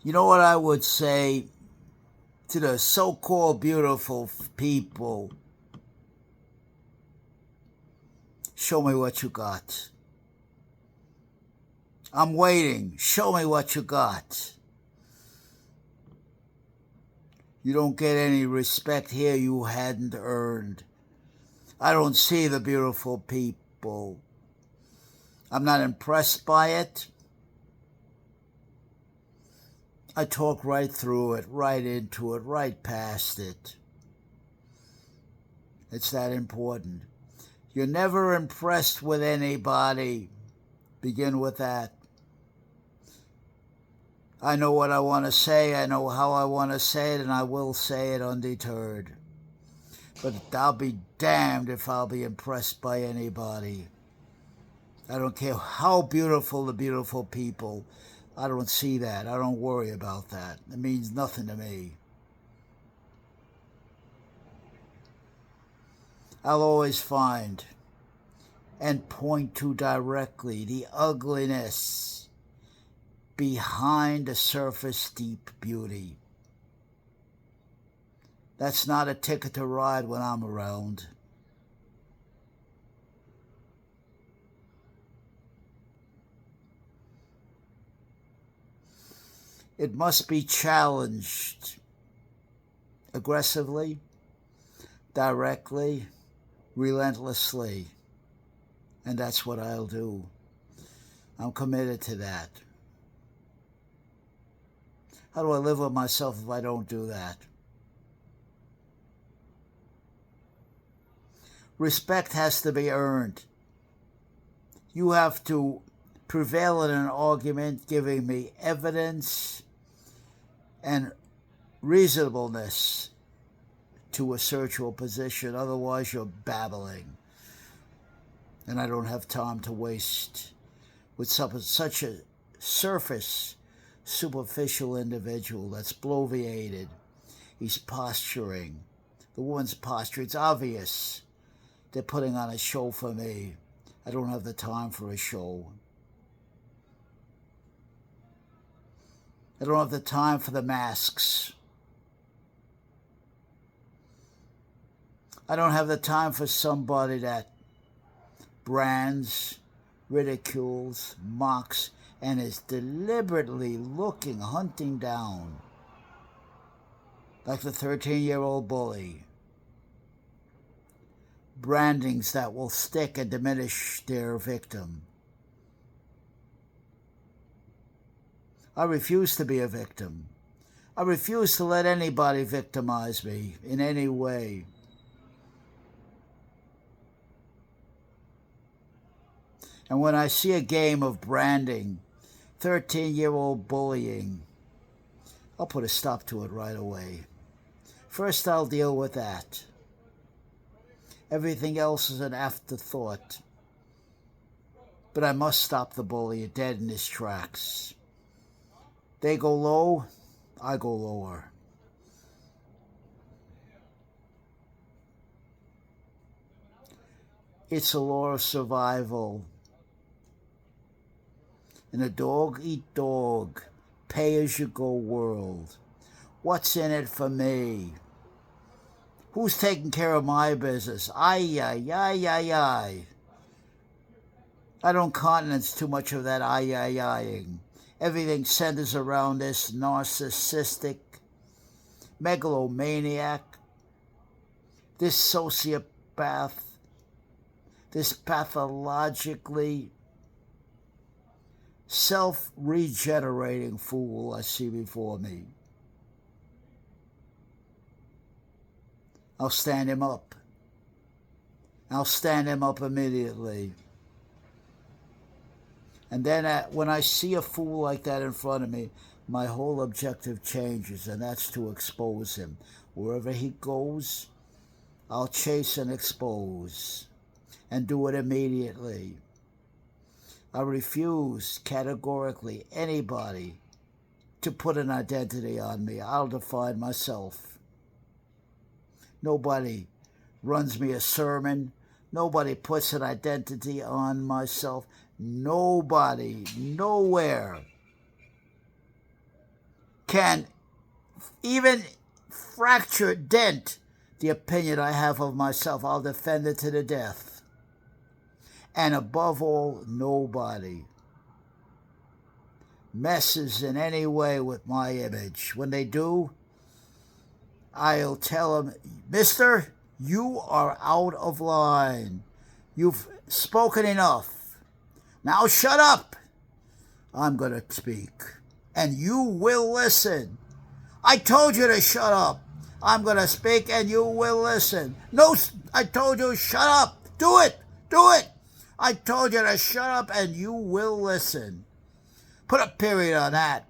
You know what I would say to the so-called beautiful people? Show me what you got. I'm waiting. Show me what you got. You don't get any respect here you hadn't earned. I don't see the beautiful people. I'm not impressed by it. I talk right through it, right into it, right past it. It's that important. You're never impressed with anybody. Begin with that. I know what I want to say, I know how I want to say it, and I will say it undeterred. But I'll be damned if I'll be impressed by anybody. I don't care how beautiful the beautiful people. I don't see that. I don't worry about that. It means nothing to me. I'll always find and point to directly the ugliness behind the surface deep beauty. That's not a ticket to ride when I'm around. It must be challenged aggressively, directly, relentlessly. And that's what I'll do. I'm committed to that. How do I live with myself if I don't do that? Respect has to be earned. You have to prevail in an argument giving me evidence and reasonableness to assert your position. Otherwise, you're babbling. And I don't have time to waste with such a surface, superficial individual that's bloviated. He's posturing. The woman's posture, it's obvious. They're putting on a show for me. I don't have the time for a show. I don't have the time for the masks. I don't have the time for somebody that brands, ridicules, mocks, and is deliberately hunting down, like the 13-year-old bully. Brandings that will stick and diminish their victim. I refuse to be a victim. I refuse to let anybody victimize me in any way. And when I see a game of branding, 13-year-old bullying, I'll put a stop to it right away. First, I'll deal with that. Everything else is an afterthought. But I must stop the bully dead in his tracks. They go low, I go lower. It's a law of survival. In a dog-eat-dog, pay-as-you-go world. What's in it for me? Who's taking care of my business? Ay, ay, ay, ay, ay. I don't countenance too much of that ay, ay, aying. Everything centers around this narcissistic megalomaniac, this sociopath, this pathologically self-regenerating fool I see before me. I'll stand him up. I'll stand him up immediately. And then when I see a fool like that in front of me, my whole objective changes, and that's to expose him. Wherever he goes, I'll chase and expose, and do it immediately. I refuse categorically anybody to put an identity on me. I'll define myself. Nobody runs me a sermon. Nobody puts an identity on myself. Nobody, nowhere. can even fracture, dent the opinion I have of myself, I'll defend it to the death. And above all, nobody messes in any way with my image. When they do, I'll tell them, mister, you are out of line. You've spoken enough. Now shut up. I'm going to speak, and you will listen. I told you to shut up. I'm going to speak, and you will listen. No, I told you, shut up. Do it. Do it. I told you to shut up, and you will listen. Put a period on that.